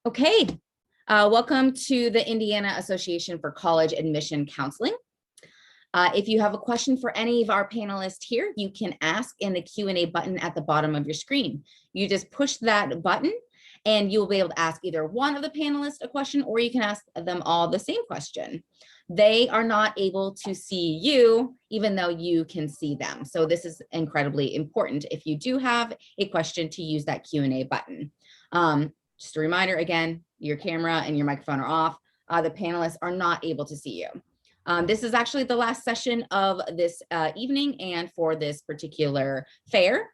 Okay, welcome to the Indiana Association for College Admission Counseling. If you have a question for any of our panelists here, you can ask in the Q&A button at the bottom of your screen. You just push that button and you'll be able to ask either one of the panelists a question, or you can ask them all the same question. They are not able to see you, even though you can see them. So this is incredibly important if you do have a question to use that Q&A button. Just a reminder, again, your camera and your microphone are off. The panelists are not able to see you. This is actually the last session of this evening and for this particular fair.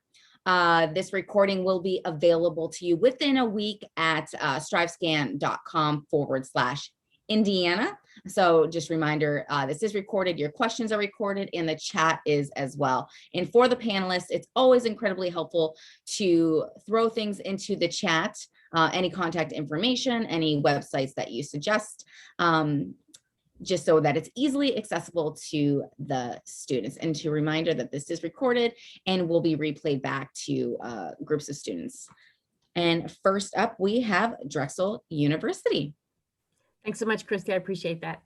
This recording will be available to you within a week at strivescan.com/Indiana. So just reminder, this is recorded, your questions are recorded, and the chat is as well. And for the panelists, it's always incredibly helpful to throw things into the chat, any contact information, any websites that you suggest, just so that it's easily accessible to the students. And to reminder that this is recorded and will be replayed back to groups of students. And first up, we have Drexel University. Thanks so much, Christy. I appreciate that.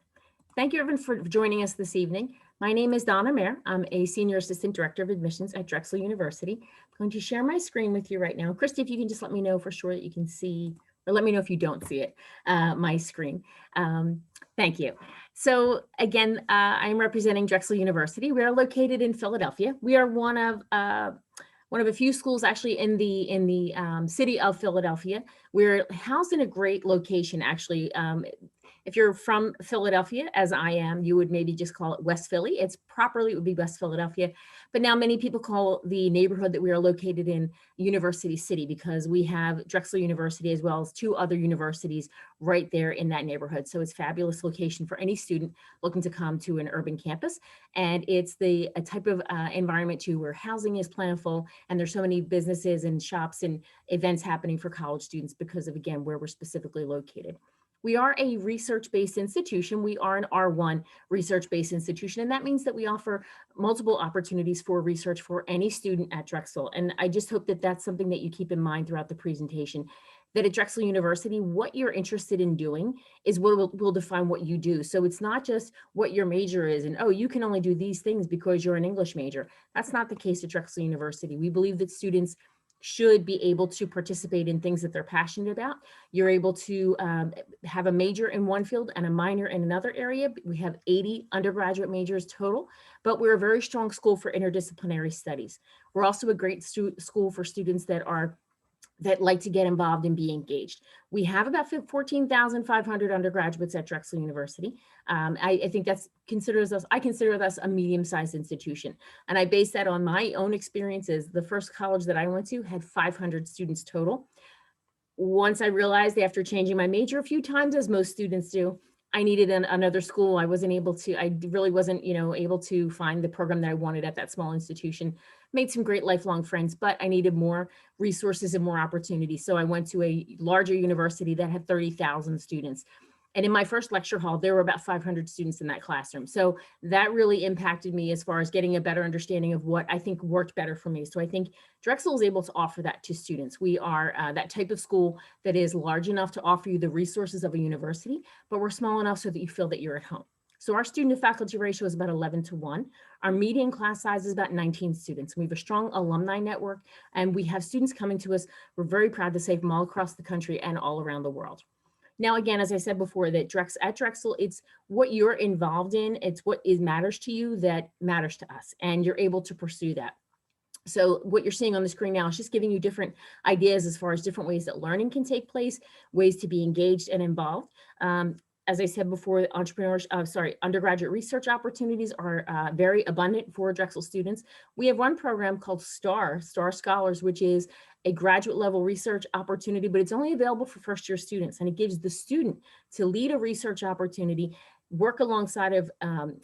Thank you, everyone, for joining us this evening. My name is Donna Mayer. I'm a Senior Assistant Director of Admissions at Drexel University. I'm going to share my screen with you right now. Christy, if you can just let me know for sure that you can see, or let me know if you don't see it, my screen. Thank you. So again, I'm representing Drexel University. We are located in Philadelphia. We are one of a few schools actually in the city of Philadelphia. We're housed in a great location, actually. If you're from Philadelphia, as I am, you would maybe just call it West Philly. It would be West Philadelphia. But now many people call the neighborhood that we are located in University City, because we have Drexel University as well as two other universities right there in that neighborhood. So it's a fabulous location for any student looking to come to an urban campus. And it's a type of environment too where housing is plentiful, and there's so many businesses and shops and events happening for college students because of, again, where we're specifically located. We are a research-based institution. We are an R1 research-based institution, and that means that we offer multiple opportunities for research for any student at Drexel. And I just hope that that's something that you keep in mind throughout the presentation, that at Drexel University, what you're interested in doing is what will define what you do. So it's not just what your major is and, oh, you can only do these things because you're an English major. That's not the case at Drexel University. We believe that students should be able to participate in things that they're passionate about. You're able to have a major in one field and a minor in another area. We have 80 undergraduate majors total, but we're a very strong school for interdisciplinary studies. We're also a great school for students that like to get involved and be engaged. We have about 14,500 undergraduates at Drexel University. I think I consider us a medium-sized institution. And I base that on my own experiences. The first college that I went to had 500 students total. Once I realized, after changing my major a few times, as most students do, I needed another school. I really wasn't, able to find the program that I wanted at that small institution. Made some great lifelong friends, but I needed more resources and more opportunities. So I went to a larger university that had 30,000 students. And in my first lecture hall, there were about 500 students in that classroom. So that really impacted me as far as getting a better understanding of what I think worked better for me. So I think Drexel is able to offer that to students. We are that type of school that is large enough to offer you the resources of a university, but we're small enough so that you feel that you're at home. So our student to faculty ratio is about 11:1. Our median class size is about 19 students. We have a strong alumni network, and we have students coming to us. We're very proud to say from all across the country and all around the world. Now, again, as I said before, that at Drexel, it's what you're involved in, it's what matters to you that matters to us, and you're able to pursue that. So what you're seeing on the screen now is just giving you different ideas as far as different ways that learning can take place, ways to be engaged and involved. As I said before, undergraduate research opportunities are very abundant for Drexel students. We have one program called STAR Scholars, which is a graduate level research opportunity, but it's only available for first year students. And it gives the student to lead a research opportunity, work alongside of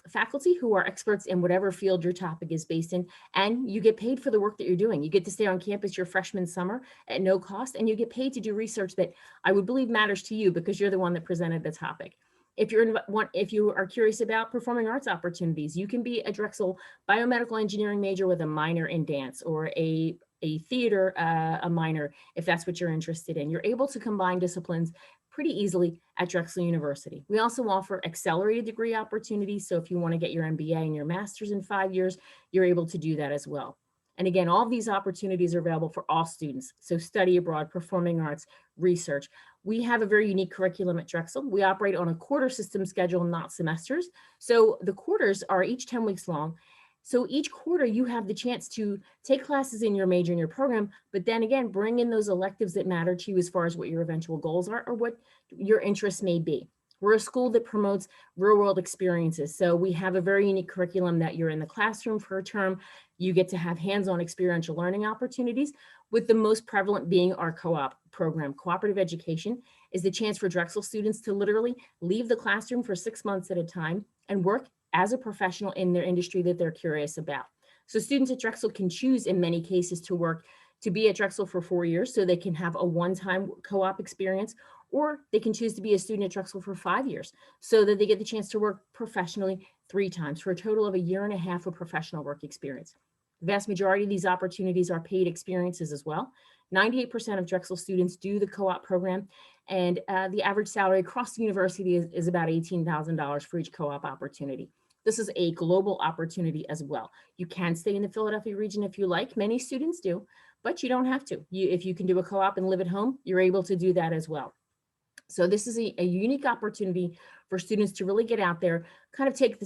faculty who are experts in whatever field your topic is based in, and you get paid for the work that you're doing. You get to stay on campus your freshman summer at no cost, and you get paid to do research that I would believe matters to you because you're the one that presented the topic. If you are curious about performing arts opportunities, you can be a Drexel biomedical engineering major with a minor in dance, or a a theater, a minor, if that's what you're interested in. You're able to combine disciplines pretty easily at Drexel University. We also offer accelerated degree opportunities. So if you want to get your MBA and your master's in 5 years, you're able to do that as well. And again, all of these opportunities are available for all students. So study abroad, performing arts, research. We have a very unique curriculum at Drexel. We operate on a quarter system schedule, not semesters. So the quarters are each 10 weeks long. So each quarter you have the chance to take classes in your major and your program, but then again, bring in those electives that matter to you as far as what your eventual goals are or what your interests may be. We're a school that promotes real world experiences. So we have a very unique curriculum that you're in the classroom for a term. You get to have hands-on experiential learning opportunities, with the most prevalent being our co-op program. Cooperative education is the chance for Drexel students to literally leave the classroom for 6 months at a time and work as a professional in their industry that they're curious about. So students at Drexel can choose in many cases to be at Drexel for 4 years so they can have a one-time co-op experience, or they can choose to be a student at Drexel for 5 years so that they get the chance to work professionally 3 times for a total of 1.5 years of professional work experience. The vast majority of these opportunities are paid experiences as well. 98% of Drexel students do the co-op program, and the average salary across the university is about $18,000 for each co-op opportunity. This is a global opportunity as well. You can stay in the Philadelphia region if you like. Many students do, but you don't have to. If you can do a co-op and live at home, you're able to do that as well. So this is a unique opportunity for students to really get out there, kind of take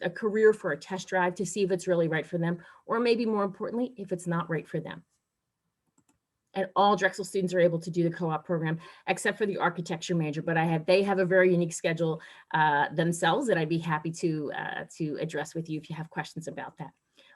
a career for a test drive to see if it's really right for them, or maybe more importantly, if it's not right for them. And all Drexel students are able to do the co-op program, except for the architecture major, but they have a very unique schedule themselves that I'd be happy to address with you if you have questions about that.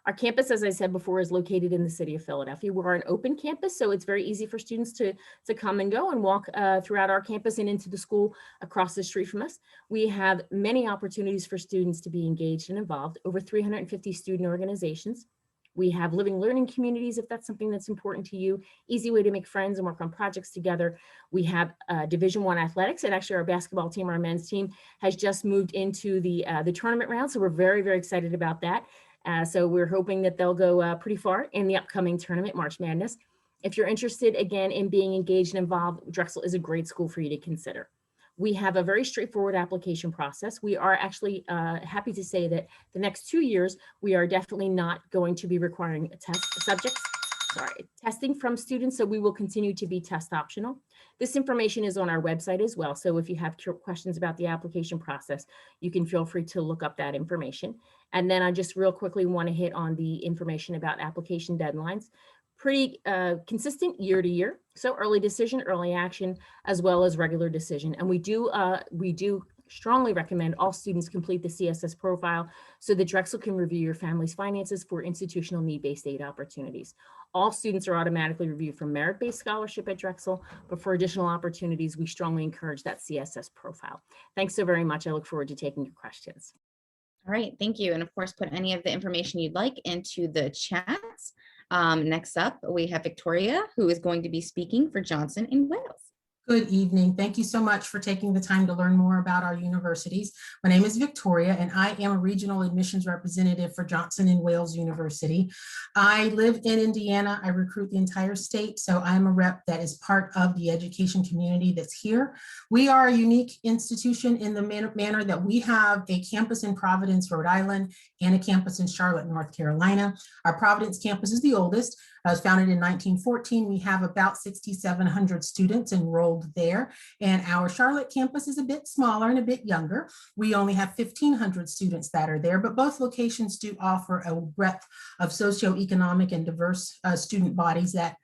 Our campus, as I said before, is located in the city of Philadelphia. We're an open campus, so it's very easy for students to come and go and walk throughout our campus and into the school across the street from us. We have many opportunities for students to be engaged and involved, over 350 student organizations. We have living learning communities, if that's something that's important to you, easy way to make friends and work on projects together. We have Division I athletics, and actually our basketball team, our men's team, has just moved into the tournament round, so we're very, very excited about that. So we're hoping that they'll go pretty far in the upcoming tournament, March Madness. If you're interested, again, in being engaged and involved, Drexel is a great school for you to consider. We have a very straightforward application process. We are actually happy to say that the next 2 years, we are definitely not going to be requiring testing from students, so we will continue to be test optional. This information is on our website as well, so if you have questions about the application process, you can feel free to look up that information. And then I just real quickly want to hit on the information about application deadlines. Pretty consistent year to year. So early decision, early action, as well as regular decision. And we do strongly recommend all students complete the CSS profile so that Drexel can review your family's finances for institutional need-based aid opportunities. All students are automatically reviewed for merit-based scholarship at Drexel, but for additional opportunities, we strongly encourage that CSS profile. Thanks so very much. I look forward to taking your questions. All right, thank you. And of course, put any of the information you'd like into the chats. Next up, we have Victoria, who is going to be speaking for Johnson in Wales. Good evening. Thank you so much for taking the time to learn more about our universities. My name is Victoria, and I am a regional admissions representative for Johnson and Wales University. I live in Indiana. I recruit the entire state, so I'm a rep that is part of the education community that's here. We are a unique institution in the manner that we have a campus in Providence, Rhode Island, and a campus in Charlotte, North Carolina. Our Providence campus is the oldest. It was founded in 1914. We have about 6,700 students enrolled there. And our Charlotte campus is a bit smaller and a bit younger. We only have 1,500 students that are there, but both locations do offer a breadth of socioeconomic and diverse student bodies that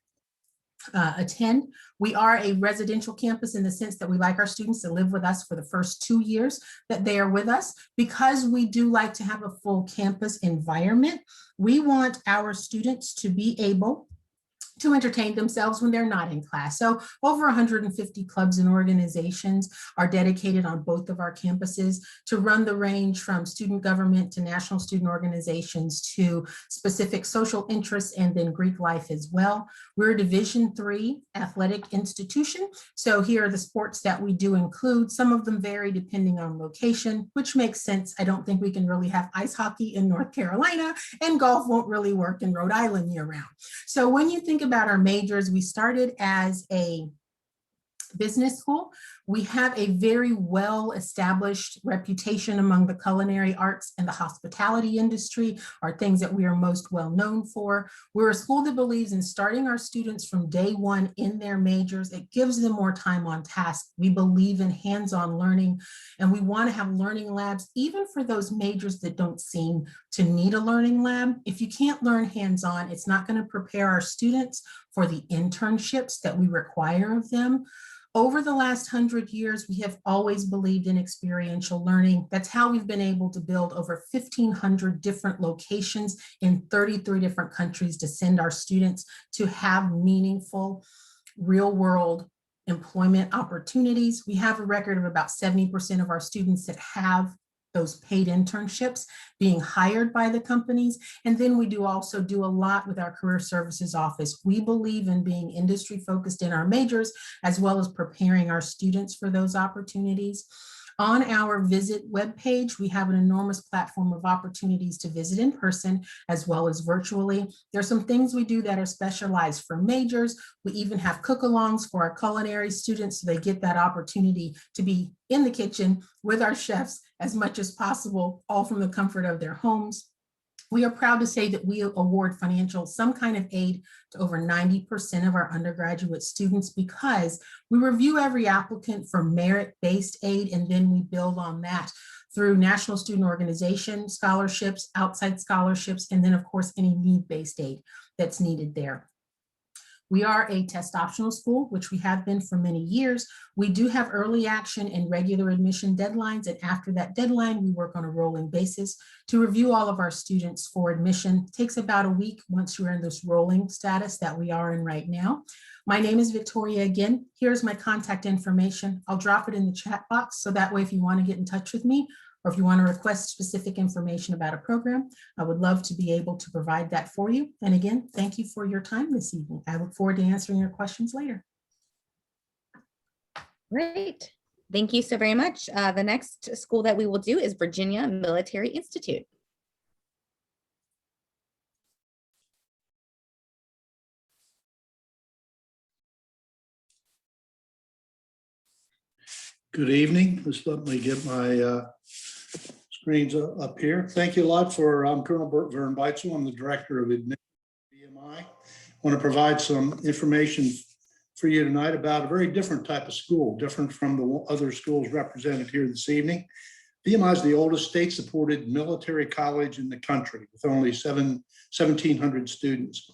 attend. We are a residential campus in the sense that we like our students to live with us for the first 2 years that they are with us. Because we do like to have a full campus environment, we want our students to be able to entertain themselves when they're not in class. So over 150 clubs and organizations are dedicated on both of our campuses to run the range from student government to national student organizations to specific social interests and then Greek life as well. We're a Division III athletic institution. So here are the sports that we do include. Some of them vary depending on location, which makes sense. I don't think we can really have ice hockey in North Carolina, and golf won't really work in Rhode Island year round. So when you think about our majors, we started as a business school. We have a very well-established reputation among the culinary arts and the hospitality industry, are things that we are most well known for. We're a school that believes in starting our students from day one in their majors. It gives them more time on task. We believe in hands-on learning, and we want to have learning labs, even for those majors that don't seem to need a learning lab. If you can't learn hands-on, it's not going to prepare our students for the internships that we require of them. Over the last 100 years, we have always believed in experiential learning. That's how we've been able to build over 1,500 different locations in 33 different countries to send our students to have meaningful, real-world employment opportunities. We have a record of about 70% of our students that have those paid internships being hired by the companies. And then we also do a lot with our career services office. We believe in being industry focused in our majors, as well as preparing our students for those opportunities. On our visit webpage, we have an enormous platform of opportunities to visit in person as well as virtually. There are some things we do that are specialized for majors. We even have cook-alongs for our culinary students, so they get that opportunity to be in the kitchen with our chefs as much as possible, all from the comfort of their homes. We are proud to say that we award some kind of aid to over 90% of our undergraduate students, because we review every applicant for merit-based aid, and then we build on that through National Student Organization scholarships, outside scholarships, and then of course any need-based aid that's needed there. We are a test optional school, which we have been for many years. We do have early action and regular admission deadlines, and after that deadline, we work on a rolling basis to review all of our students for admission. It takes about a week once you're in this rolling status that we are in right now. My name is Victoria again. Here's my contact information. I'll drop it in the chat box, so that way if you want to get in touch with me, or if you want to request specific information about a program, I would love to be able to provide that for you. And again, thank you for your time this evening. I look forward to answering your questions later. Great. Thank you so very much. The next school that we will do is Virginia Military Institute. Good evening. Just let me get my screens up here. Thank you a lot I'm Colonel Bert Vern Beitzel. I'm the Director of Admissions at VMI. I want to provide some information for you tonight about a very different type of school, different from the other schools represented here this evening. VMI is the oldest state-supported military college in the country with only 1,700 students.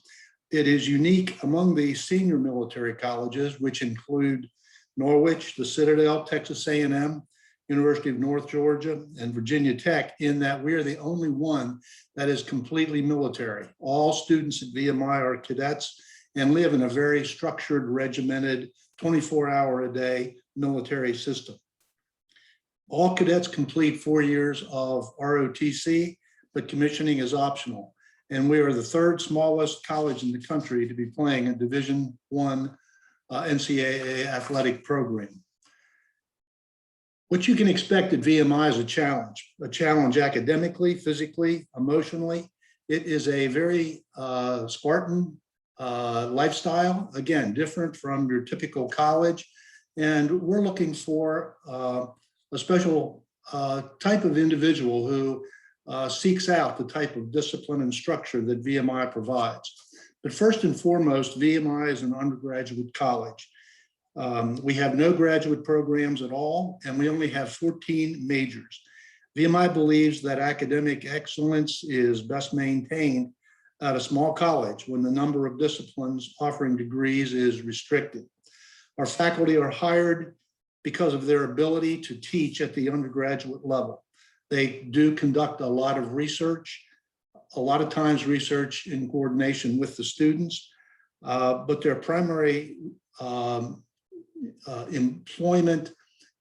It is unique among the senior military colleges, which include Norwich, the Citadel, Texas A&M, University of North Georgia, and Virginia Tech, in that we are the only one that is completely military. All students at VMI are cadets and live in a very structured, regimented, 24-hour-a-day military system. All cadets complete 4 years of ROTC, but commissioning is optional. And we are the third smallest college in the country to be playing a Division I NCAA athletic program. What you can expect at VMI is a challenge academically, physically, emotionally. It is a very Spartan lifestyle, again, different from your typical college. And we're looking for a special type of individual who seeks out the type of discipline and structure that VMI provides. But first and foremost, VMI is an undergraduate college. We have no graduate programs at all, and we only have 14 majors. VMI believes that academic excellence is best maintained at a small college when the number of disciplines offering degrees is restricted. Our faculty are hired because of their ability to teach at the undergraduate level. They do conduct a lot of research, a lot of times research in coordination with the students, but their primary employment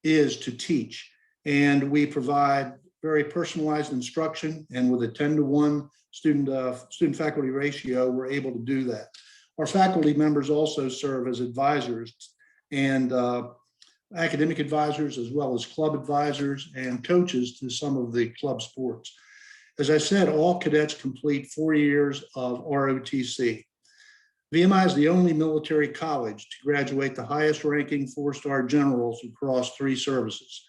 is to teach. And we provide very personalized instruction, and with a 10-to-1 student faculty ratio, we're able to do that. Our faculty members also serve as advisors and academic advisors, as well as club advisors and coaches to some of the club sports. As I said, all cadets complete 4 years of ROTC. VMI is the only military college to graduate the highest ranking 4-star generals across 3 services.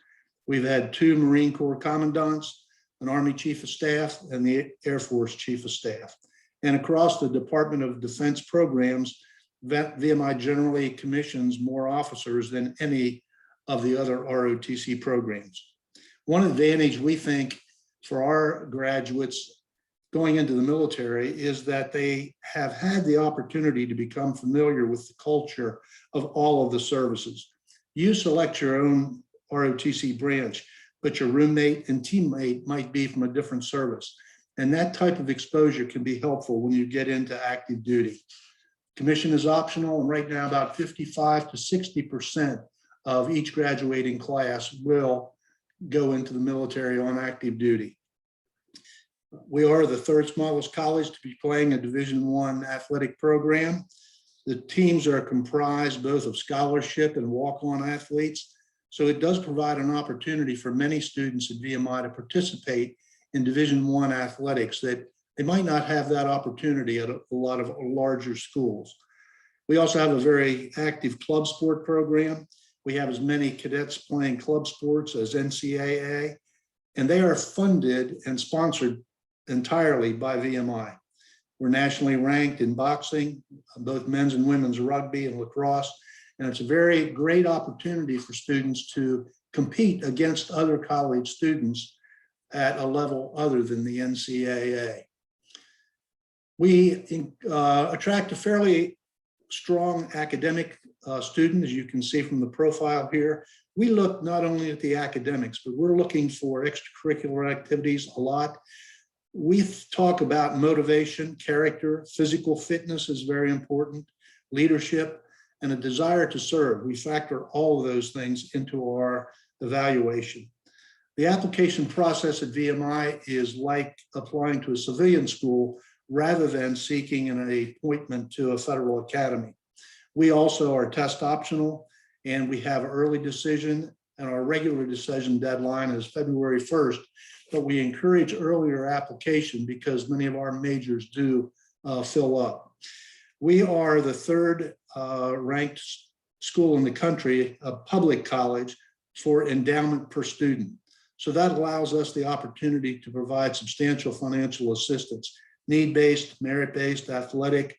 We've had 2 Marine Corps commandants, an Army Chief of Staff, and the Air Force Chief of Staff. And across the Department of Defense programs, VMI generally commissions more officers than any of the other ROTC programs. One advantage we think for our graduates going into the military is that they have had the opportunity to become familiar with the culture of all of the services. You select your own ROTC branch, but your roommate and teammate might be from a different service. And that type of exposure can be helpful when you get into active duty. Commission is optional, and right now about 55 to 60% of each graduating class will go into the military on active duty. We are the 3rd smallest college to be playing a Division I athletic program. The teams are comprised both of scholarship and walk-on athletes. So it does provide an opportunity for many students at VMI to participate in Division I athletics that they might not have that opportunity at a lot of larger schools. We also have a very active club sport program. We have as many cadets playing club sports as NCAA, and they are funded and sponsored entirely by VMI. We're nationally ranked in boxing, both men's and women's rugby and lacrosse, and it's a very great opportunity for students to compete against other college students at a level other than the NCAA. We attract a fairly strong academic student, as you can see from the profile here. We look not only at the academics, but we're looking for extracurricular activities a lot. We talk about motivation, character, physical fitness is very important, leadership, and a desire to serve. We factor all of those things into our evaluation. The application process at VMI is like applying to a civilian school rather than seeking an appointment to a federal academy. We also are test optional, and we have early decision, and our regular decision deadline is February 1st, but we encourage earlier application because many of our majors do fill up. We are the 3rd ranked school in the country, a public college, for endowment per student. So that allows us the opportunity to provide substantial financial assistance, need-based, merit-based, athletic,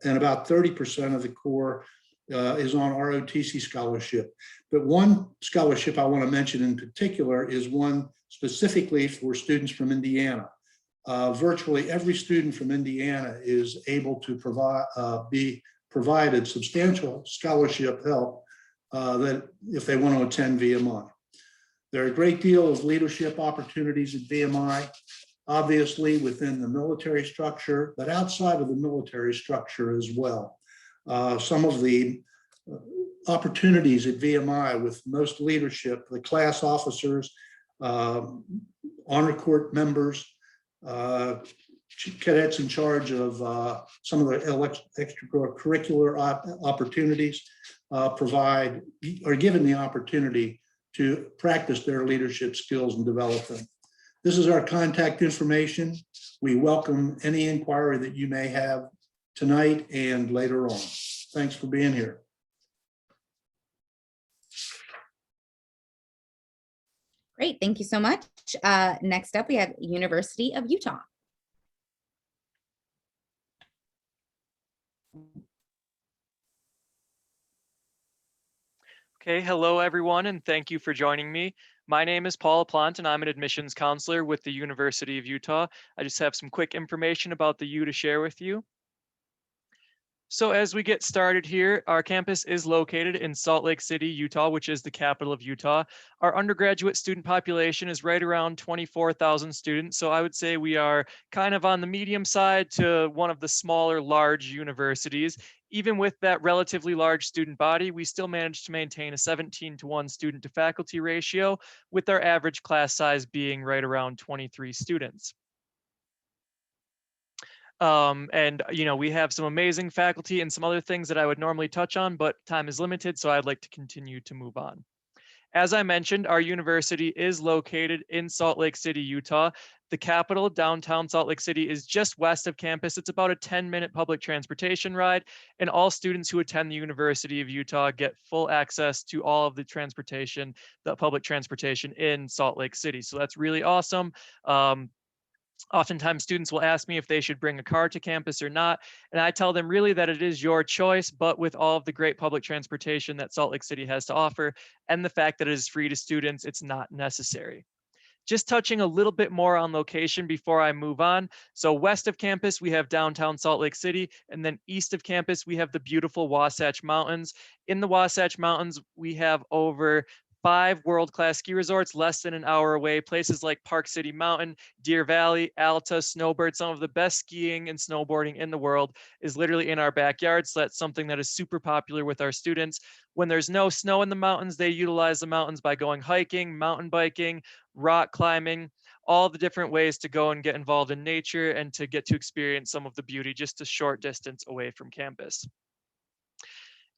and about 30% of the core is on ROTC scholarship. But one scholarship I want to mention in particular is one specifically for students from Indiana. Virtually every student from Indiana is able to be provided substantial scholarship help that if they want to attend VMI. There are a great deal of leadership opportunities at VMI, obviously within the military structure, but outside of the military structure as well. Some of the opportunities at VMI with most leadership, the class officers, honor court members, cadets in charge of some of the extracurricular opportunities are given the opportunity to practice their leadership skills and develop them. This is our contact information. We welcome any inquiry that you may have tonight and later on. Thanks for being here. Great, thank you so much. Next up, we have University of Utah. Okay, hello everyone, and thank you for joining me. My name is Paul LaPlante, and I'm an admissions counselor with the University of Utah. I just have some quick information about the U to share with you. So as we get started here, our campus is located in Salt Lake City, Utah, which is the capital of Utah. Our undergraduate student population is right around 24,000 students. So I would say we are kind of on the medium side to one of the smaller, large universities. Even with that relatively large student body, we still managed to maintain a 17-to-1 student to faculty ratio, with our average class size being right around 23 students. And you know, we have some amazing faculty and some other things that I would normally touch on, but time is limited, so I'd like to continue to move on. As I mentioned, our university is located in Salt Lake City, Utah. The capital, downtown Salt Lake City, is just west of campus. It's about a 10-minute public transportation ride, and all students who attend the University of Utah get full access to all of the transportation, the public transportation in Salt Lake City. So that's really awesome. Oftentimes students will ask me if they should bring a car to campus or not, and I tell them really that it is your choice, but with all of the great public transportation that Salt Lake City has to offer and the fact that it is free to students, it's not necessary. Just touching a little bit more on location before I move on. So west of campus, we have downtown Salt Lake City, and then east of campus, we have the beautiful Wasatch Mountains. In the Wasatch Mountains, we have over 5 world-class ski resorts less than an hour away. Places like Park City Mountain, Deer Valley, Alta, Snowbird, some of the best skiing and snowboarding in the world is literally in our backyard. So that's something that is super popular with our students. When there's no snow in the mountains, they utilize the mountains by going hiking, mountain biking, rock climbing, all the different ways to go and get involved in nature and to get to experience some of the beauty just a short distance away from campus.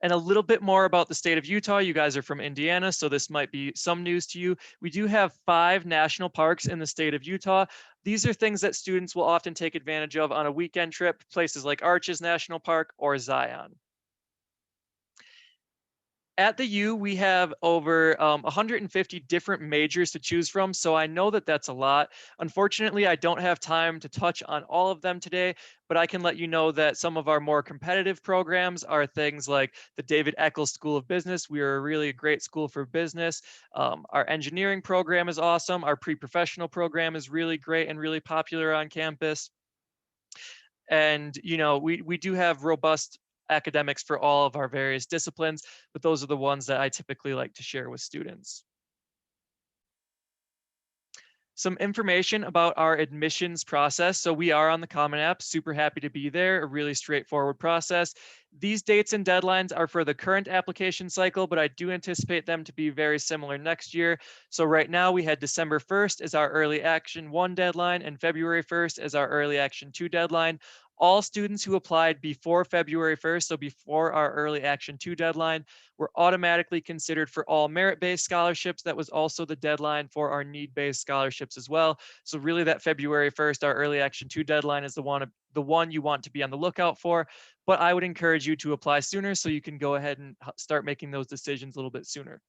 And a little bit more about the state of Utah. You guys are from Indiana, so this might be some news to you. We do have 5 national parks in the state of Utah. These are things that students will often take advantage of on a weekend trip, places like Arches National Park or Zion. At the U, we have over 150 different majors to choose from, so I know that that's a lot. Unfortunately, I don't have time to touch on all of them today, but I can let you know that some of our more competitive programs are things like the David Eccles School of Business. We are a really great school for business. Our engineering program is awesome. Our pre-professional program is really great and really popular on campus. And, you know, we do have robust academics for all of our various disciplines, but those are the ones that I typically like to share with students. Some information about our admissions process. So we are on the Common App, super happy to be there, a really straightforward process. These dates and deadlines are for the current application cycle, but I do anticipate them to be very similar next year. So right now we had December 1st as our early action 1 deadline and February 1st as our early action 2 deadline. All students who applied before February 1st, so before our early action 2 deadline, were automatically considered for all merit-based scholarships. That was also the deadline for our need-based scholarships as well. So really that February 1st, our early action 2 deadline is the one you want to be on the lookout for. But I would encourage you to apply sooner so you can go ahead and start making those decisions a little bit sooner.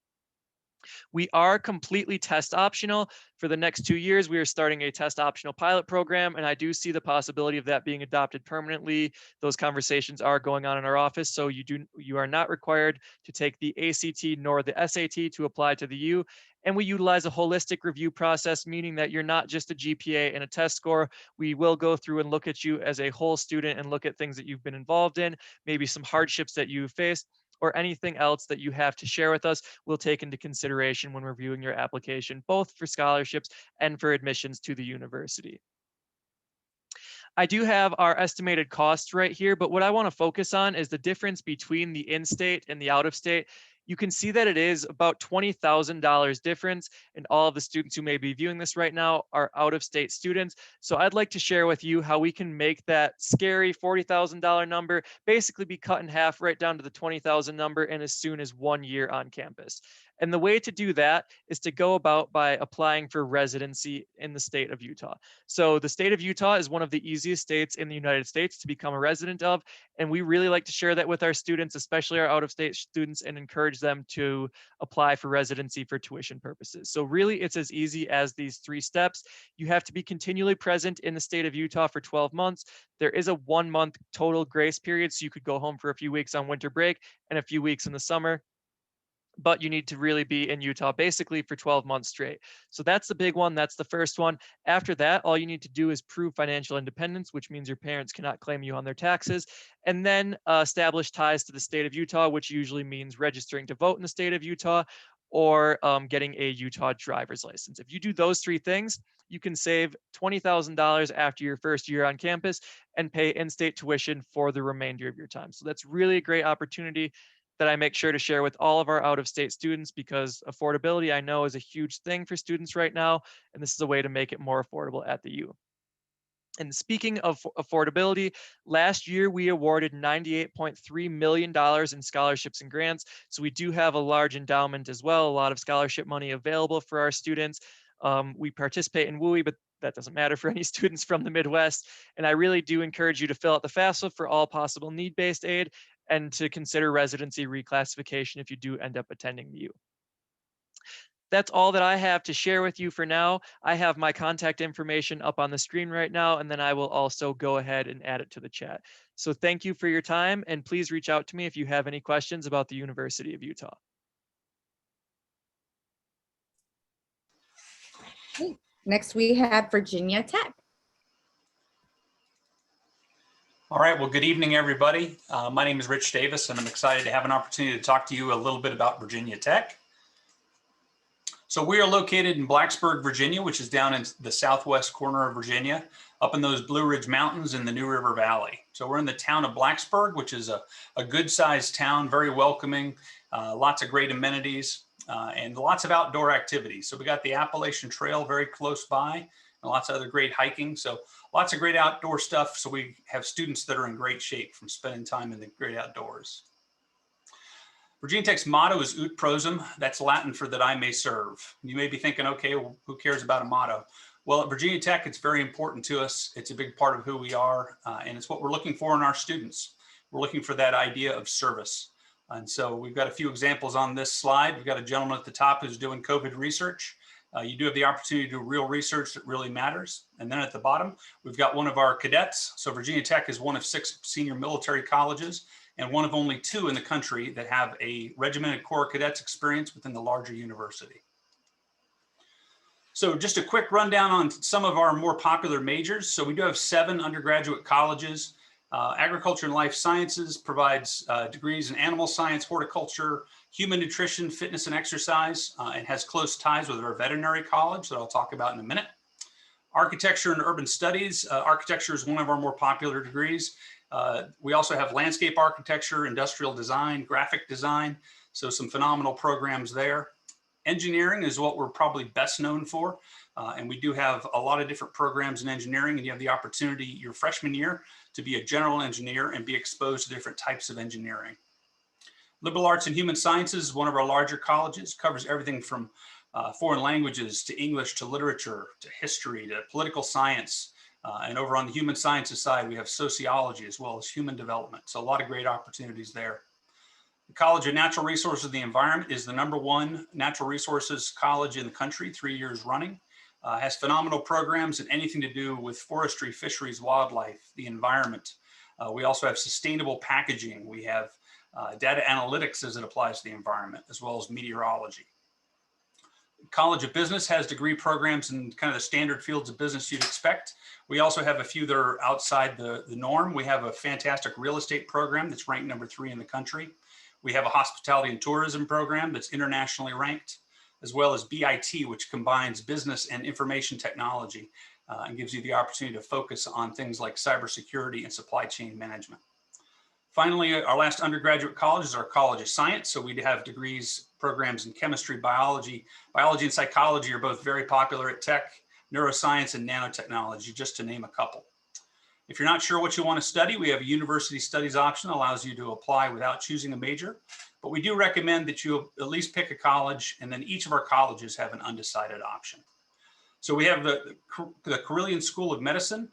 We are completely test optional. For the next 2 years, we are starting a test optional pilot program, and I do see the possibility of that being adopted permanently. Those conversations are going on in our office, so you are not required to take the ACT nor the SAT to apply to the U. And we utilize a holistic review process, meaning that you're not just a GPA and a test score. We will go through and look at you as a whole student and look at things that you've been involved in, maybe some hardships that you've faced, or anything else that you have to share with us, we'll take into consideration when reviewing your application, both for scholarships and for admissions to the university. I do have our estimated costs right here, but what I want to focus on is the difference between the in-state and the out-of-state. You can see that it is about $20,000 difference, and all of the students who may be viewing this right now are out-of-state students. So I'd like to share with you how we can make that scary $40,000 number basically be cut in half right down to the 20,000 number in as soon as 1 year on campus. And the way to do that is to go about by applying for residency in the state of Utah. So the state of Utah is one of the easiest states in the United States to become a resident of. And we really like to share that with our students, especially our out-of-state students, and encourage them to apply for residency for tuition purposes. So really it's as easy as these 3 steps. You have to be continually present in the state of Utah for 12 months. There is a 1-month total grace period, so you could go home for a few weeks on winter break and a few weeks in the summer, but you need to really be in Utah basically for 12 months straight. So that's the big one. That's the first one. After that, all you need to do is prove financial independence, which means your parents cannot claim you on their taxes, and then establish ties to the state of Utah, which usually means registering to vote in the state of Utah or getting a Utah driver's license. If you do those 3 things, you can save $20,000 after your first year on campus and pay in-state tuition for the remainder of your time. So that's really a great opportunity that I make sure to share with all of our out-of-state students, because affordability I know is a huge thing for students right now, and this is a way to make it more affordable at the U. And speaking of affordability, last year we awarded $98.3 million in scholarships and grants. So we do have a large endowment as well, a lot of scholarship money available for our students. We participate in WUI, but that doesn't matter for any students from the Midwest. And I really do encourage you to fill out the FAFSA for all possible need-based aid and to consider residency reclassification if you do end up attending the U. That's all that I have to share with you for now. I have my contact information up on the screen right now, and then I will also go ahead and add it to the chat. So thank you for your time, and please reach out to me if you have any questions about the University of Utah. Next, we have Virginia Tech. All right, well, good evening, everybody. My name is Rich Davis, and I'm excited to have an opportunity to talk to you a little bit about Virginia Tech. So we are located in Blacksburg, Virginia, which is down in the southwest corner of Virginia, up in those Blue Ridge Mountains in the New River Valley. So we're in the town of Blacksburg, which is a good-sized town, very welcoming, lots of great amenities, and lots of outdoor activities. So we got the Appalachian Trail very close by, and lots of other great hiking. So lots of great outdoor stuff. So we have students that are in great shape from spending time in the great outdoors. Virginia Tech's motto is Ut Prosum. That's Latin for that I may serve. You may be thinking, okay, well, who cares about a motto? Well, at Virginia Tech, it's very important to us. It's a big part of who we are, and it's what we're looking for in our students. We're looking for that idea of service. And so we've got a few examples on this slide. We've got a gentleman at the top who's doing COVID research. You do have the opportunity to do real research that really matters. And then at the bottom, we've got one of our cadets. So Virginia Tech is one of 6 senior military colleges and one of only 2 in the country that have a regimented Corps cadets experience within the larger university. So just a quick rundown on some of our more popular majors. So we do have 7 undergraduate colleges. Agriculture and Life Sciences provides degrees in animal science, horticulture, human nutrition, fitness and exercise, and has close ties with our veterinary college that I'll talk about in a minute. Architecture and Urban Studies. Architecture is one of our more popular degrees. We also have landscape architecture, industrial design, graphic design, so some phenomenal programs there. Engineering is what we're probably best known for, and we do have a lot of different programs in engineering, and you have the opportunity your freshman year to be a general engineer and be exposed to different types of engineering. Liberal Arts and Human Sciences is one of our larger colleges, covers everything from foreign languages to English to literature to history to political science. And over on the human sciences side, we have sociology as well as human development. So a lot of great opportunities there. The College of Natural Resources and the Environment is the #1 natural resources college in the country, 3 years running. Has phenomenal programs in anything to do with forestry, fisheries, wildlife, the environment. We also have sustainable packaging. We have data analytics as it applies to the environment, as well as meteorology. College of Business has degree programs in kind of the standard fields of business you'd expect. We also have a few that are outside the norm. We have a fantastic real estate program that's ranked #3 in the country. We have a hospitality and tourism program that's internationally ranked, as well as BIT, which combines business and information technology and gives you the opportunity to focus on things like cybersecurity and supply chain management. Finally, our last undergraduate college is our College of Science. So we have degrees, programs in chemistry, biology. Biology and psychology are both very popular at Tech, neuroscience and nanotechnology, just to name a couple. If you're not sure what you want to study, we have a university studies option that allows you to apply without choosing a major. But we do recommend that you at least pick a college, and then each of our colleges have an undecided option. So we have the Carilion School of Medicine,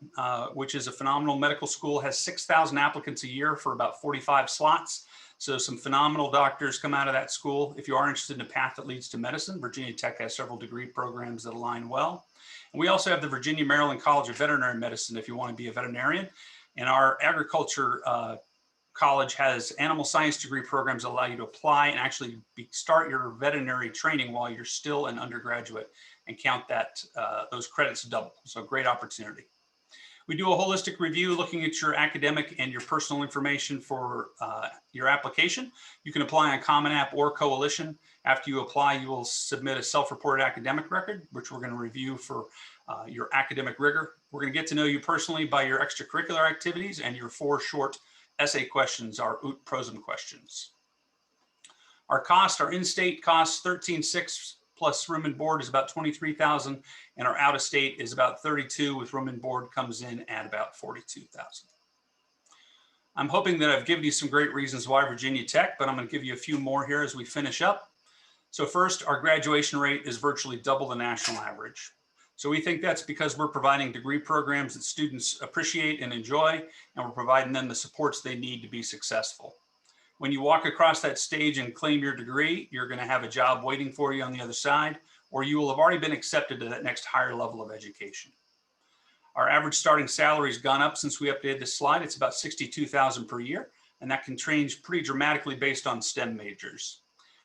which is a phenomenal medical school, has 6,000 applicants a year for about 45 slots. So some phenomenal doctors come out of that school. If you are interested in a path that leads to medicine, Virginia Tech has several degree programs that align well. And we also have the Virginia Maryland College of Veterinary Medicine if you want to be a veterinarian. And our agriculture college has animal science degree programs that allow you to apply and actually start your veterinary training while you're still an undergraduate and count that those credits double. So great opportunity. We do a holistic review looking at your academic and your personal information for your application. You can apply on Common App or Coalition. After you apply, you will submit a self-reported academic record, which we're going to review for your academic rigor. We're going to get to know you personally by your extracurricular activities, and your 4 short essay questions are Ut Prosum questions. Our costs, our in-state costs, $13,600 plus room and board is about 23,000, and our out of state is about 32, with room and board comes in at about 42,000. I'm hoping that I've given you some great reasons why Virginia Tech, but I'm going to give you a few more here as we finish up. So first, our graduation rate is virtually double the national average. So we think that's because we're providing degree programs that students appreciate and enjoy, and we're providing them the supports they need to be successful. When you walk across that stage and claim your degree, you're going to have a job waiting for you on the other side, or you will have already been accepted to that next higher level of education. Our average starting salary has gone up since we updated this slide. It's about $62,000 per year, and that can change pretty dramatically based on STEM majors.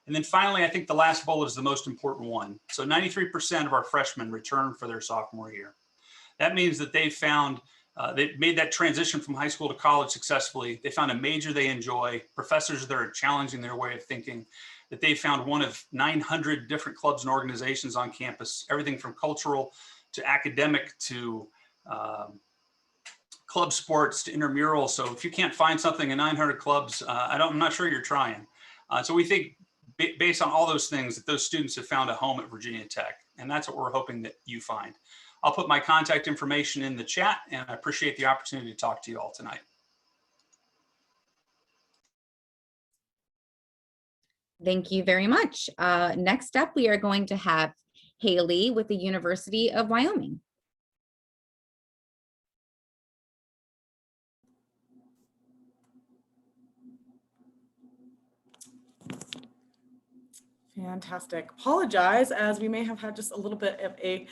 And then finally, I think the last bullet is the most important one. So 93% of our freshmen return for their sophomore year. That means that they made that transition from high school to college successfully. They found a major they enjoy, professors that are challenging their way of thinking, that they found one of 900 different clubs and organizations on campus, everything from cultural to academic to club sports to intramural. So if you can't find something in 900 clubs, I'm not sure you're trying. So we think based on all those things that those students have found a home at Virginia Tech. And that's what we're hoping that you find. I'll put my contact information in the chat, and I appreciate the opportunity to talk to you all tonight. Thank you very much. Next up, we are going to have Haley with the University of Wyoming. Fantastic. Apologize, as we may have had just a little bit of a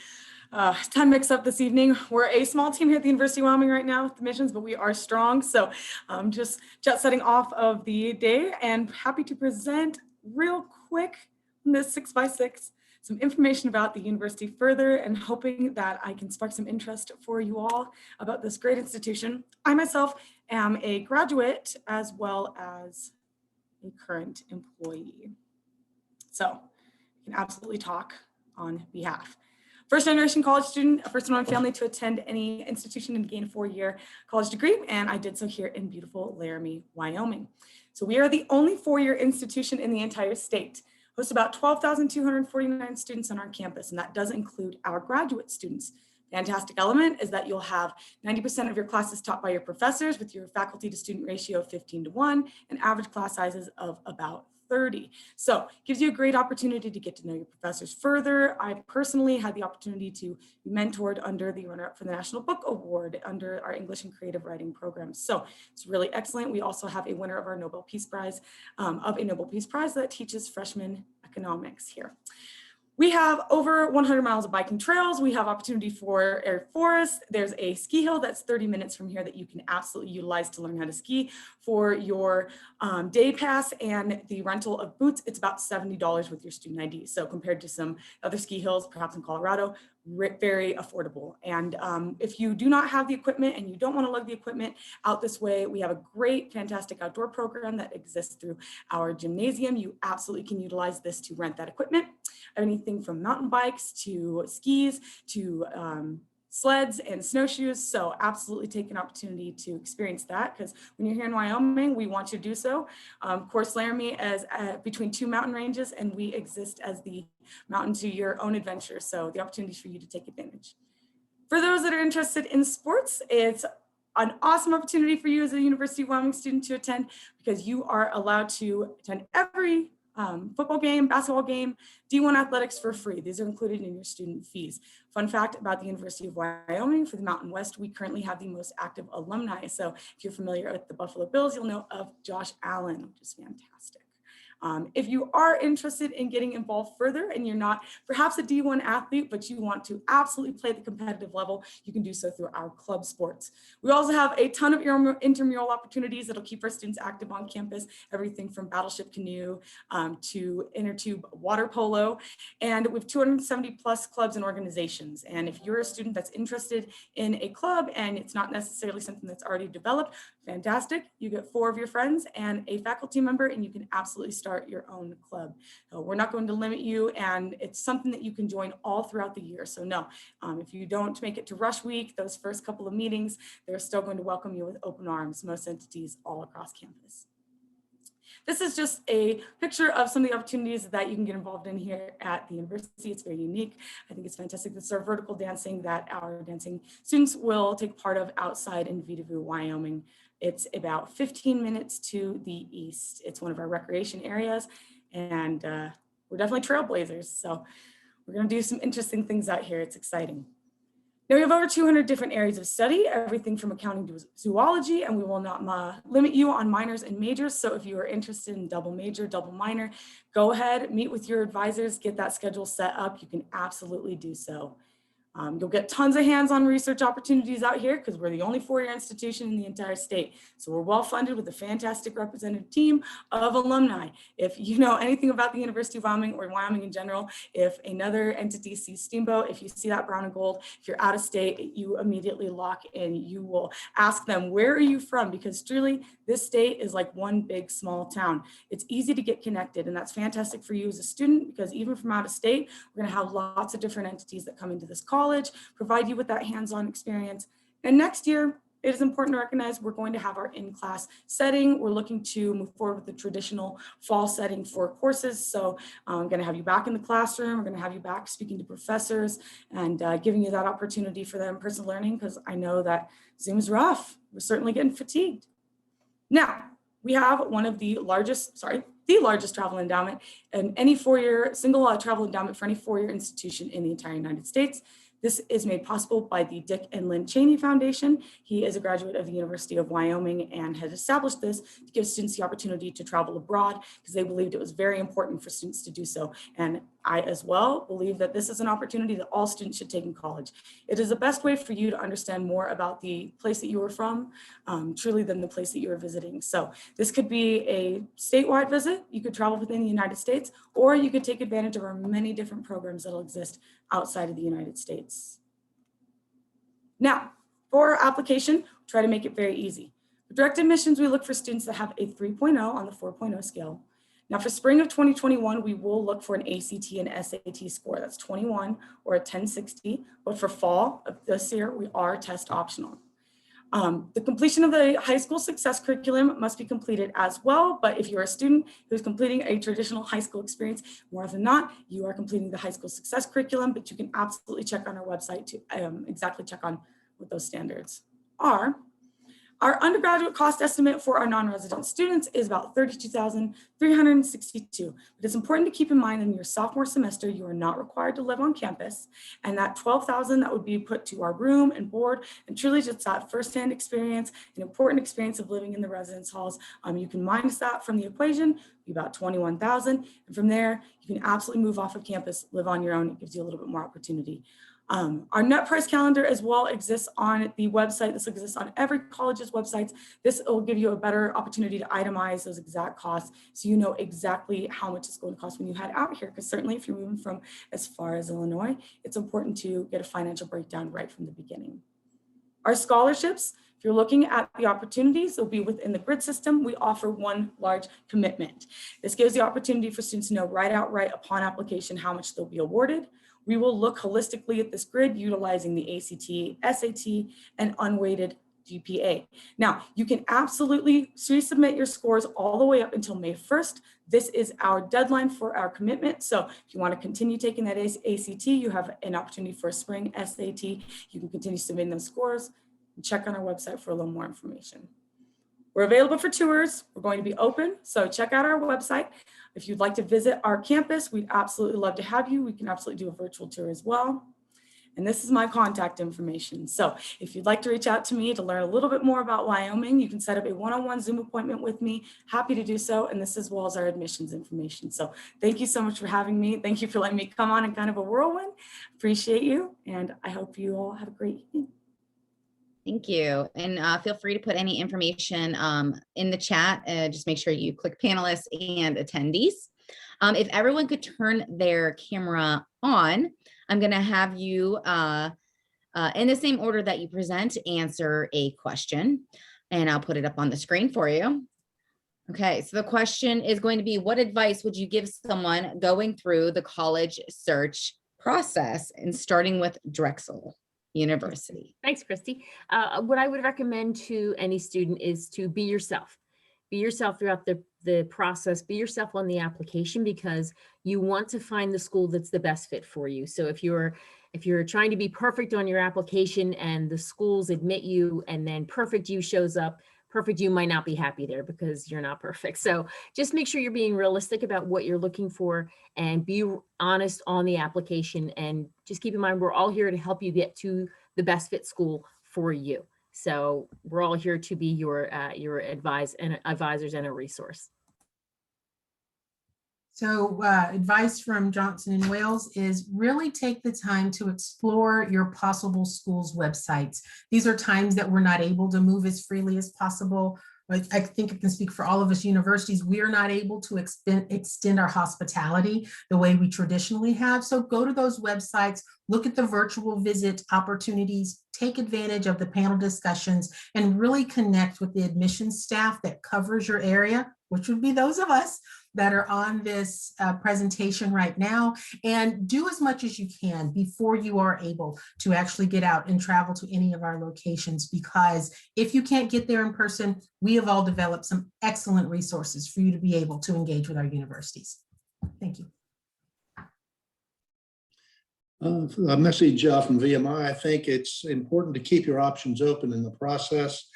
time mix up this evening. We're a small team here at the University of Wyoming right now with the missions, but we are strong. So just jet setting off of the day and happy to present real quick in this 6x6 some information about the university further, and hoping that I can spark some interest for you all about this great institution. I myself am a graduate as well as a current employee. So I can absolutely talk on behalf. First generation college student, a first in my family to attend any institution and gain a 4-year college degree. And I did so here in beautiful Laramie, Wyoming. So we are the only 4-year institution in the entire state. Host about 12,249 students on our campus, and that does include our graduate students. Fantastic element is that you'll have 90% of your classes taught by your professors with your faculty to student ratio of 15:1 and average class sizes of about 30. So gives you a great opportunity to get to know your professors further. I personally had the opportunity to be mentored under the runner-up for the National Book Award under our English and Creative Writing program. So it's really excellent. We also have a winner of our Nobel Peace Prize, that teaches freshman economics here. We have over 100 miles of biking trails. We have opportunity for air forest. There's a ski hill that's 30 minutes from here that you can absolutely utilize to learn how to ski. For your day pass and the rental of boots, it's about $70 with your student ID. So compared to some other ski hills, perhaps in Colorado, very affordable. And if you do not have the equipment and you don't want to lug the equipment out this way, we have a great, fantastic outdoor program that exists through our gymnasium. You absolutely can utilize this to rent that equipment. Anything from mountain bikes to skis to sleds and snowshoes. So absolutely take an opportunity to experience that, because when you're here in Wyoming, we want you to do so. Of course, Laramie is between 2 mountain ranges, and we exist as the mountain to your own adventure. So the opportunity for you to take advantage. For those that are interested in sports, it's an awesome opportunity for you as a University of Wyoming student to attend, because you are allowed to attend every football game, basketball game, D1 athletics for free. These are included in your student fees. Fun fact about the University of Wyoming, for the Mountain West, we currently have the most active alumni. So if you're familiar with the Buffalo Bills, you'll know of Josh Allen, which is fantastic. If you are interested in getting involved further and you're not perhaps a D1 athlete, but you want to absolutely play at the competitive level, you can do so through our club sports. We also have a ton of intramural opportunities that'll keep our students active on campus, everything from battleship canoe to inner tube water polo. And we have 270 plus clubs and organizations. And if you're a student that's interested in a club and it's not necessarily something that's already developed, fantastic. You get 4 of your friends and a faculty member, and you can absolutely start your own club. So we're not going to limit you, and it's something that you can join all throughout the year. So no, if you don't make it to rush week, those first couple of meetings, they're still going to welcome you with open arms, most entities all across campus. This is just a picture of some of the opportunities that you can get involved in here at the university. It's very unique. I think it's fantastic. This is our vertical dancing that our dancing students will take part of outside in Vidavoo, Wyoming. It's about 15 minutes to the east. It's one of our recreation areas, and we're definitely trailblazers. So we're going to do some interesting things out here. It's exciting. Now we have over 200 different areas of study, everything from accounting to zoology, and we will not limit you on minors and majors. So if you are interested in double major, double minor, go ahead, meet with your advisors, get that schedule set up. You can absolutely do so. You'll get tons of hands-on research opportunities out here because we're the only four-year institution in the entire state. So we're well-funded with a fantastic representative team of alumni. If you know anything about the University of Wyoming or Wyoming in general, if another entity sees Steamboat, if you see that brown and gold, if you're out of state, you immediately lock in. You will ask them, where are you from? Because truly, this state is like one big small town. It's easy to get connected, and that's fantastic for you as a student because even from out of state, we're going to have lots of different entities that come into this college, provide you with that hands-on experience. And next year, it is important to recognize we're going to have our in-class setting. We're looking to move forward with the traditional fall setting for courses. So I'm going to have you back in the classroom. We're going to have you back speaking to professors and giving you that opportunity for that in-person learning because I know that Zoom is rough. We're certainly getting fatigued. Now, we have one of the largest travel endowment and any four-year single travel endowment for any four-year institution in the entire United States. This is made possible by the Dick and Lynn Cheney Foundation. He is a graduate of the University of Wyoming and has established this to give students the opportunity to travel abroad because they believed it was very important for students to do so. And I as well believe that this is an opportunity that all students should take in college. It is the best way for you to understand more about the place that you were from, truly than the place that you were visiting. So this could be a statewide visit. You could travel within the United States, or you could take advantage of our many different programs that'll exist outside of the United States. Now, for our application, try to make it very easy. For direct admissions, we look for students that have a 3.0 on the 4.0 scale. Now for spring of 2021, we will look for an ACT and SAT score. That's 21 or a 1060, but for fall of this year, we are test optional. The completion of the high school success curriculum must be completed as well, but if you're a student who's completing a traditional high school experience, more often than not, you are completing the high school success curriculum, but you can absolutely check on our website to exactly check on what those standards are. Our undergraduate cost estimate for our non-resident students is about $32,362. But it's important to keep in mind that in your sophomore semester, you are not required to live on campus. And that $12,000 that would be put to our room and board, and truly just that firsthand experience, an important experience of living in the residence halls. You can minus that from the equation, be about $21,000. And from there, you can absolutely move off of campus, live on your own. It gives you a little bit more opportunity. Our net price calendar as well exists on the website. This exists on every college's websites. This will give you a better opportunity to itemize those exact costs so you know exactly how much it's going to cost when you head out here. Because certainly if you're moving from as far as Illinois, it's important to get a financial breakdown right from the beginning. Our scholarships, if you're looking at the opportunities, they'll be within the grid system. We offer one large commitment. This gives the opportunity for students to know right upon application how much they'll be awarded. We will look holistically at this grid utilizing the ACT, SAT, and unweighted GPA. Now, you can absolutely resubmit your scores all the way up until May 1st. This is our deadline for our commitment. So if you want to continue taking that ACT, you have an opportunity for a spring SAT. You can continue submitting those scores and check on our website for a little more information. We're available for tours. We're going to be open, so check out our website. If you'd like to visit our campus, we'd absolutely love to have you. We can absolutely do a virtual tour as well. And this is my contact information. So if you'd like to reach out to me to learn a little bit more about Wyoming, you can set up a one-on-one Zoom appointment with me. Happy to do so. And this as well as our admissions information. So thank you so much for having me. Thank you for letting me come on in kind of a whirlwind. Appreciate you. And I hope you all have a great evening. Thank you. And feel free to put any information in the chat. Just make sure you click panelists and attendees. If everyone could turn their camera on, I'm going to have you, in the same order that you present, answer a question. And I'll put it up on the screen for you. Okay, so the question is going to be, what advice would you give someone going through the college search process and starting with Drexel University? Thanks, Christy. What I would recommend to any student is to be yourself. Be yourself throughout the process, be yourself on the application, because you want to find the school that's the best fit for you. So if you're trying to be perfect on your application and the schools admit you and then perfect you shows up, perfect you might not be happy there because you're not perfect. So just make sure you're being realistic about what you're looking for and be honest on the application. And just keep in mind, we're all here to help you get to the best fit school for you. So we're all here to be your advisors and a resource. So advice from Johnson & Wales is really take the time to explore your possible school's websites. These are times that we're not able to move as freely as possible. But I think I can speak for all of us universities. We are not able to extend our hospitality the way we traditionally have. So go to those websites, look at the virtual visit opportunities, take advantage of the panel discussions, and really connect with the admissions staff that covers your area, which would be those of us that are on this presentation right now, and do as much as you can before you are able to actually get out and travel to any of our locations, because if you can't get there in person, we have all developed some excellent resources for you to be able to engage with our universities. Thank you. A message from VMI, I think it's important to keep your options open in the process.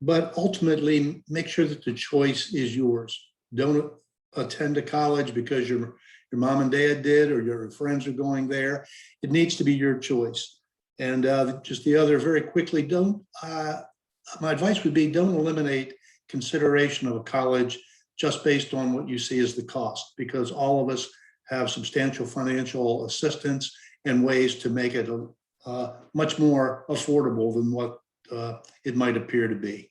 But ultimately, make sure that the choice is yours. Don't attend a college because your mom and dad did or your friends are going there. It needs to be your choice. And just the other, very quickly, my advice would be don't eliminate consideration of a college just based on what you see as the cost, because all of us have substantial financial assistance and ways to make it much more affordable than what it might appear to be.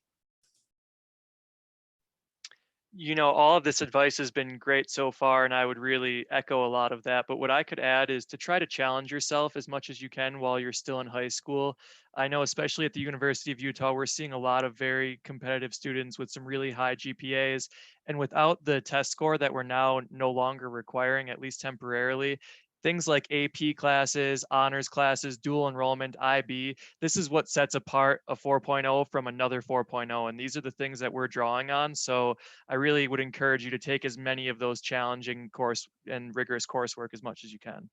You know, all of this advice has been great so far, and I would really echo a lot of that. But what I could add is to try to challenge yourself as much as you can while you're still in high school. I know, especially at the University of Utah, we're seeing a lot of very competitive students with some really high GPAs. And without the test score that we're now no longer requiring, at least temporarily, things like AP classes, honors classes, dual enrollment, IB, this is what sets apart a 4.0 from another 4.0. And these are the things that we're drawing on. So I really would encourage you to take as many of those challenging course and rigorous coursework as much as you can.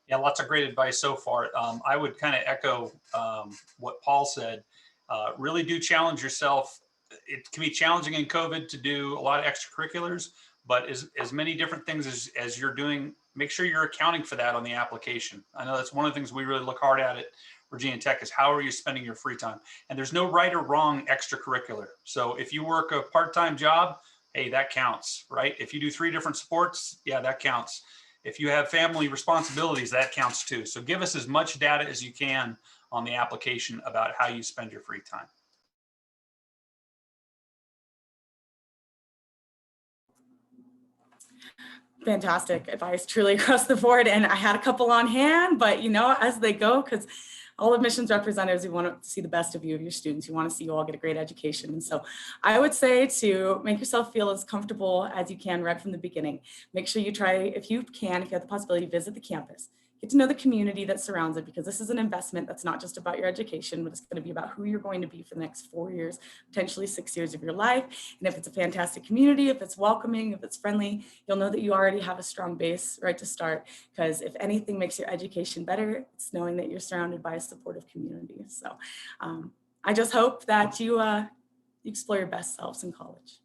Yeah, lots of great advice so far. I would kind of echo what Paul said. Really do challenge yourself. It can be challenging in COVID to do a lot of extracurriculars, but as many different things as you're doing, make sure you're accounting for that on the application. I know that's one of the things we really look hard at Virginia Tech is how are you spending your free time? And there's no right or wrong extracurricular. So if you work a part-time job, hey, that counts, right? If you do 3 different sports, yeah, that counts. If you have family responsibilities, that counts too. So give us as much data as you can on the application about how you spend your free time. Fantastic advice, truly across the board. And I had a couple on hand, but you know, as they go, because all admissions representatives, we want to see the best of you, of your students. You want to see you all get a great education. And so I would say to make yourself feel as comfortable as you can right from the beginning. Make sure you try, if you can, if you have the possibility, visit the campus. Get to know the community that surrounds it, because this is an investment that's not just about your education, but it's going to be about who you're going to be for the next 4 years, potentially 6 years of your life. And if it's a fantastic community, if it's welcoming, if it's friendly, you'll know that you already have a strong base right to start. Because if anything makes your education better, it's knowing that you're surrounded by a supportive community. So I just hope that you explore your best selves in college.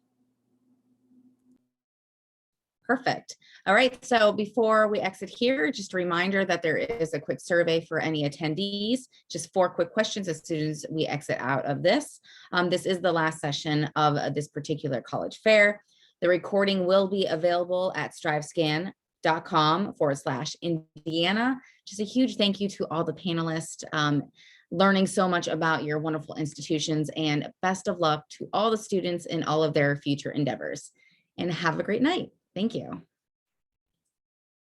Perfect. All right. So before we exit here, just a reminder that there is a quick survey for any attendees, just 4 quick questions as soon as we exit out of this. This is the last session of this particular college fair. The recording will be available at strivescan.com/Indiana. Just a huge thank you to all the panelists, learning so much about your wonderful institutions, and best of luck to all the students in all of their future endeavors. And have a great night. Thank you.